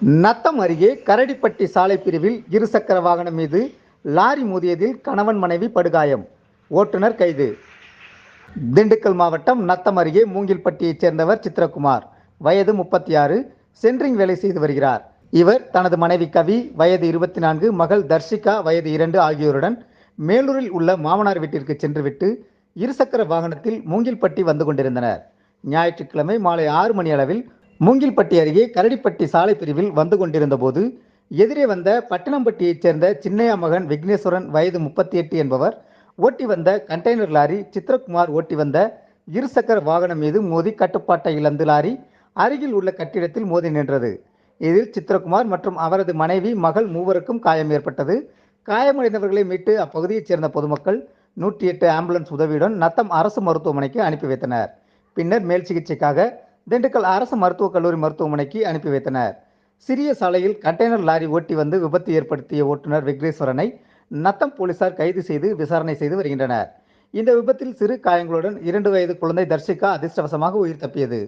நத்தம் அருகே கரடிப்பட்டி சாலை பிரிவில் இருசக்கர வாகனம் மீது லாரி மோதியதில் கணவன் மனைவி படுகாயம், ஓட்டுநர் கைது. திண்டுக்கல் மாவட்டம் நத்தம் அருகே மூங்கில்பட்டியைச் சேர்ந்தவர் சித்ரகுமார், வயது 36, சென்ட்ரிங் வேலை செய்து வருகிறார். இவர் தனது மனைவி கவி, வயது 24, மகள் தர்ஷிகா, வயது 2 ஆகியோருடன் மேலூரில் உள்ள மாமனார் வீட்டிற்கு சென்றுவிட்டு இருசக்கர வாகனத்தில் மூங்கில்பட்டி வந்து கொண்டிருந்தனர். ஞாயிற்றுக்கிழமை மாலை 6 மணி அளவில் மூங்கில்பட்டி அருகே கரடிப்பட்டி சாலை பிரிவில் வந்து கொண்டிருந்த போது எதிரே வந்த பட்டினம்பட்டியைச் சேர்ந்த சின்னையா மகன் விக்னேஸ்வரன், வயது 38 என்பவர் ஓட்டி வந்த கண்டெய்னர் லாரி சித்ரகுமார் ஓட்டி வந்த இருசக்கர வாகனம் மீது மோதி கட்டுப்பாட்டை இழந்து லாரி அருகில் உள்ள கட்டிடத்தில் மோதி நின்றது. இதில் சித்ரகுமார் மற்றும் அவரது மனைவி, மகள் மூவருக்கும் காயம் ஏற்பட்டது. காயமடைந்தவர்களை மீட்டு அப்பகுதியைச் சேர்ந்த பொதுமக்கள் 108 ஆம்புலன்ஸ் உதவியுடன் நத்தம் அரசு மருத்துவமனைக்கு அனுப்பி வைத்தனர். பின்னர் மேல் சிகிச்சைக்காக திண்டுக்கல் அரசு மருத்துவக் கல்லூரி மருத்துவமனைக்கு அனுப்பி வைத்தனர். சிறிய சாலையில் கண்டெய்னர் லாரி ஓட்டி வந்து விபத்து ஏற்படுத்திய ஓட்டுநர் விக்னேஸ்வரனை நத்தம் போலீசார் கைது செய்து விசாரணை செய்து வருகின்றனர். இந்த விபத்தில் சிறு காயங்களுடன் 2 வயது குழந்தை தர்ஷிகா அதிர்ஷ்டவசமாக உயிர் தப்பியது.